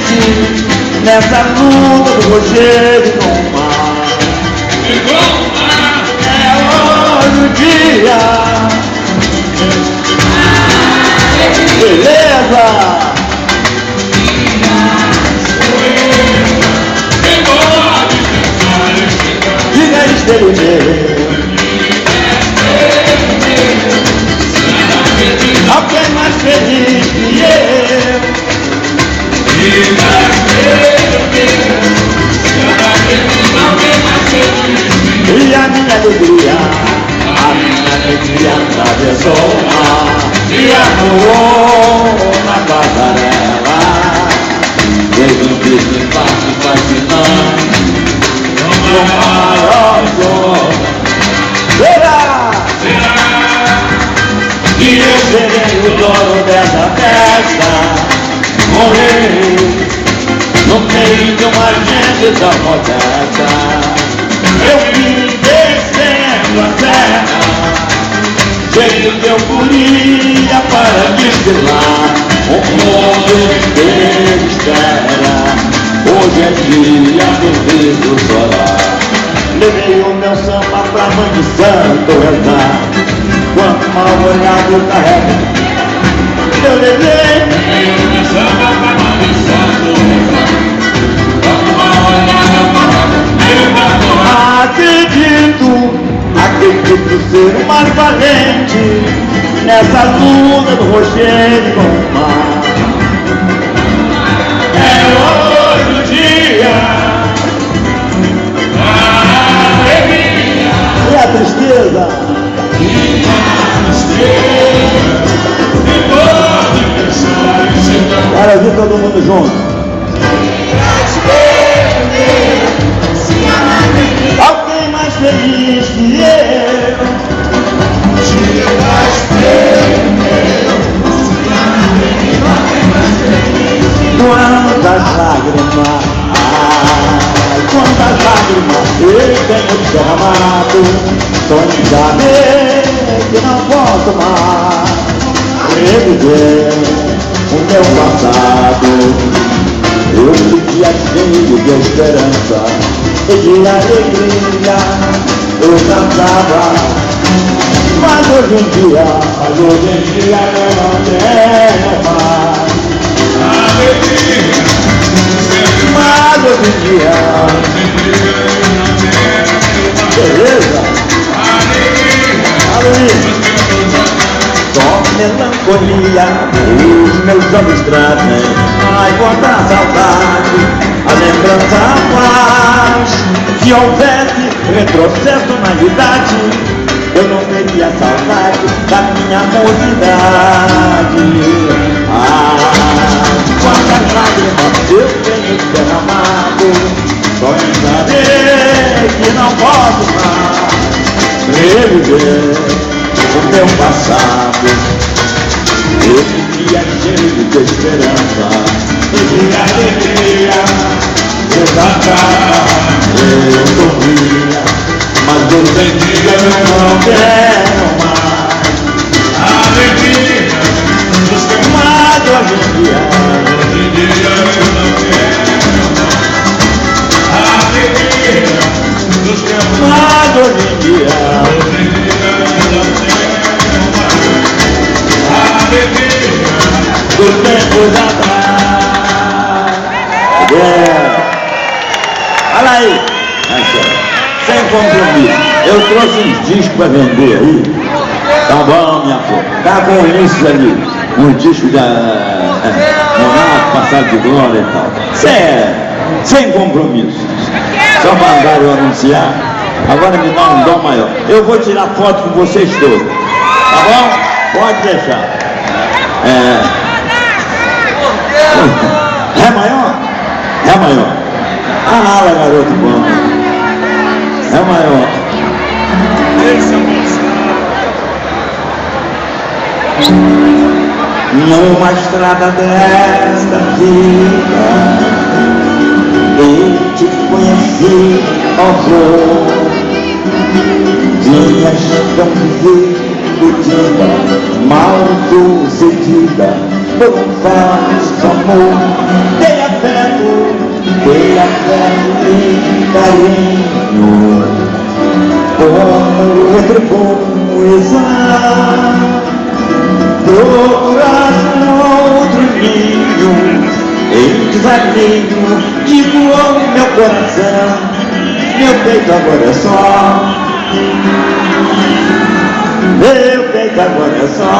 valente nessa luta do Rogério com o mar. É hoje o dia. Beleza! Diga espelho meu. Alguém mais feliz que eu. E a minha alegria atravessou o mar e amor na passarela. Vejo um bicho fácil, fascinante, com maior dor. Será? Que eu serei o dono dessa festa, morrer no meio de uma gente tão modesta. Eu vim descendo a terra, cheio de euforia para desfilar. O mundo inteiro espera, hoje é dia do vidro solar. Levei o meu samba pra mãe de santo rezar, quanto mal olhado carrega. Eu levei o meu samba pra mãe de santo rezar, quanto mal olhado carrega. Acredito ser o mais valente nessa luta do Rogério com o mar. É hoje o dia. E a tristeza? Para vir todo mundo junto. Alguém mais feliz que eu. Quantas lágrimas, ai, quantas lágrimas eu tenho derramado, só em saber que não posso mais reviver o meu passado. Eu vivia cheio de esperança e de alegria, eu cantava, mas hoje em dia eu não tenho mais alegria. Mas hoje em dia, beleza? Alegria. Só melancolia os meus olhos trazem. Ai, quanta saudade, a lembrança faz. Se houvesse retrocesso na idade, eu não teria saudade da minha mocidade. Ah, quantas lágrimas eu tenho derramado, só em saber que não posso mais reviver o meu passado. Eu vivia cheio de esperança e de alegria, eu cantava, eu sorria, mas hoje em dia eu não quero mais alegria. Mas hoje em dia eu não quero mais alegria. Mas hoje em dia eu não quero mais alegria dos tempos atrás. Olha aí, sem compromisso. Eu trouxe uns discos para vender aí. Tá bom, minha flor. Tá com isso ali. Um disco da Monarca, Passado de Glória e tal. Sem compromisso. Só mandaram eu anunciar. Agora me dá um dó maior. Eu vou tirar foto com vocês todos. Tá bom? Pode deixar. É maior? É maior. Ah, garoto bom. É maior. Numa estrada desta vida, eu te conheci, ó flor. Vinhas tão desiludida, mal sucedida, por um falso amor. Dei a fé carinho com outra coisa, procurar outro ninho em desalinho, digo ao meu coração, meu peito agora é só, meu peito agora é só,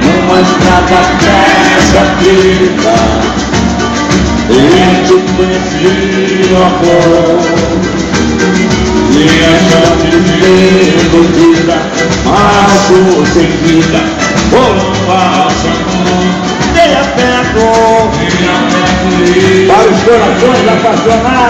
numa estrada dessa vida, e te conheci no amor, minha chance de iludida, mal sem vida, foram passando, dei a perto, para os corações apaixonados.